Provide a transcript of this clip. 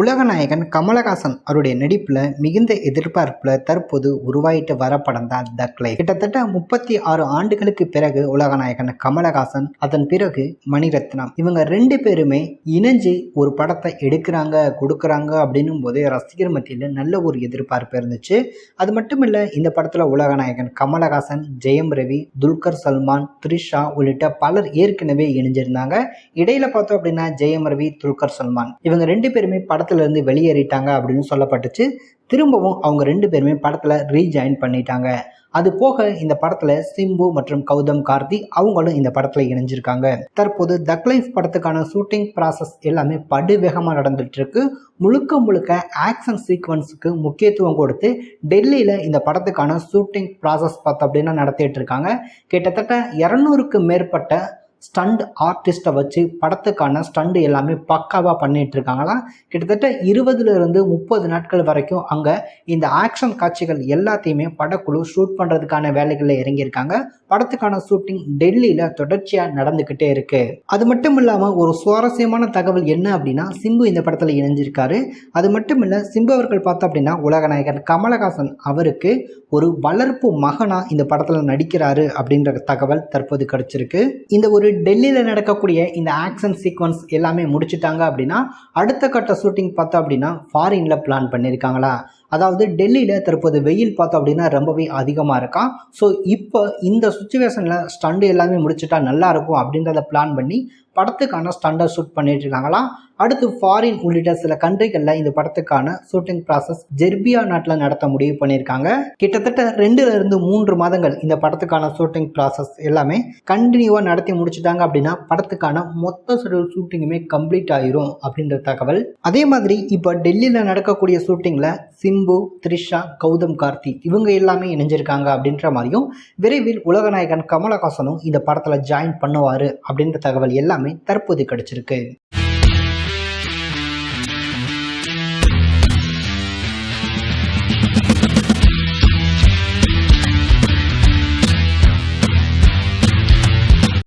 உலகநாயகன் கமலஹாசன் அவருடைய நடிப்புல மிகுந்த எதிர்பார்ப்புல தற்போது உருவாயிட்டு வர படம் தான் தக் லைஃப். கிட்டத்தட்ட 36 ஆண்டுகளுக்கு பிறகு உலகநாயகன் கமலஹாசன், அதன் பிறகு மணிரத்னம், இவங்க 2 பேருமே இணைஞ்சு ஒரு படத்தை எடுக்கிறாங்க கொடுக்குறாங்க அப்படின்னும் போது ரசிகர் மத்தியில் நல்ல ஒரு எதிர்பார்ப்பு இருந்துச்சு. அது மட்டும் இல்ல, இந்த படத்துல உலகநாயகன் கமலஹாசன், ஜெயம் ரவி, துல்கர் சல்மான், த்ரிஷா உள்ளிட்ட பலர் ஏற்கனவே இணைஞ்சிருந்தாங்க. இடையில பார்த்தோம் அப்படின்னா ஜெயம் ரவி, துல்கர் சல்மான் இவங்க 2 பேருமே படத்துல இருந்து வெளியேறிட்டாங்க அப்படின்னு சொல்லப்பட்டுச்சு. திரும்பவும் அவங்க 2 பேருமே படத்துல ரீஜாயின் பண்ணிட்டாங்க. அது போக இந்த படத்துல சிம்பு மற்றும் கௌதம் கார்த்தி அவங்களும் இந்த படத்துல இணைஞ்சிருக்காங்க. தற்போது தக் லைஃப் படத்துக்கான ஷூட்டிங் ப்ராசஸ் எல்லாமே படுவேகமா நடந்துட்டு இருக்கு. முழுக்க ஆக்ஷன் சீக்வன்ஸுக்கு முக்கியத்துவம் கொடுத்து டெல்லியில இந்த படத்துக்கான ஷூட்டிங் ப்ராசஸ் பார்த்தோம் அப்படின்னா நடத்திட்டு இருக்காங்க. கிட்டத்தட்ட 200க்கு மேற்பட்ட ஸ்டண்ட் ஆர்டிஸ்ட்டை வச்சு படத்துக்கான ஸ்டண்ட் எல்லாமே பக்காவாக பண்ணிட்டு இருக்காங்களாம். கிட்டத்தட்ட 20லிருந்து 30 நாட்கள் வரைக்கும் அங்கே இந்த ஆக்ஷன் காட்சிகள் எல்லாத்தையுமே படக்குழு ஷூட் பண்ணுறதுக்கான வேலைகளில் இறங்கியிருக்காங்க. படத்துக்கான ஷூட்டிங் டெல்லியில் தொடர்ச்சியாக நடந்துக்கிட்டே இருக்கு. அது மட்டும் இல்லாமல் ஒரு சுவாரஸ்யமான தகவல் என்ன அப்படின்னா, சிம்பு இந்த படத்தில் இணைஞ்சிருக்காரு. அது மட்டும் இல்லை, சிம்பு அவர்கள் பார்த்தோம் அப்படின்னா உலகநாயகன் கமலஹாசன் அவருக்கு ஒரு வளர்ப்பு மகனா இந்த படத்தில் நடிக்கிறாரு அப்படின்ற தகவல் தற்போது கிடைச்சிருக்கு. இந்த ஒரு டெல்லியில் நடக்கக்கூடிய இந்த ஆக்ஷன் சீக்வன்ஸ் எல்லாமே முடிச்சுட்டாங்க அப்படின்னா அடுத்த கட்ட ஷூட்டிங் பார்த்தோம் அப்படின்னா ஃபாரின்ல பிளான் பண்ணியிருக்காங்களா. அதாவது டெல்லியில் தற்போது வெயில் பார்த்தோம் அப்படின்னா ரொம்பவே அதிகமாக இருக்கான். ஸோ இப்போ இந்த சுச்சுவேஷனில் ஸ்டண்ட் எல்லாமே முடிச்சுட்டா நல்லா இருக்கும் அப்படின்றத பிளான் பண்ணி படத்துக்கான ஸ்டண்டை ஷூட் பண்ணிட்டு இருக்காங்களாம். அடுத்து ஃபாரின் உள்ளிட்ட சில கண்ட்ரிகளில் இந்த படத்துக்கான ஷூட்டிங் ப்ராசஸ் ஜெர்பியா நாட்டில் நடத்த முடிவு பண்ணியிருக்காங்க. கிட்டத்தட்ட 2லிருந்து 3 மாதங்கள் இந்த படத்துக்கான ஷூட்டிங் ப்ராசஸ் எல்லாமே கண்டினியூவாக நடத்தி முடிச்சுட்டாங்க அப்படின்னா படத்துக்கான மொத்த ஷூட்டிங்குமே கம்ப்ளீட் ஆயிரும் அப்படின்ற தகவல். அதே மாதிரி இப்போ டெல்லியில் நடக்கக்கூடிய ஷூட்டிங்கில் சிம்பு, த்ரிஷா, கௌதம் கார்த்தி இவங்க எல்லாமே இணைஞ்சிருக்காங்க அப்படின்ற மாதிரியும், விரைவில் உலகநாயகன் கமலஹாசனும் இந்த படத்தில் ஜாயின் பண்ணுவார் அப்படின்ற தகவல் எல்லாமே தற்போது கிடைச்சிருக்கு.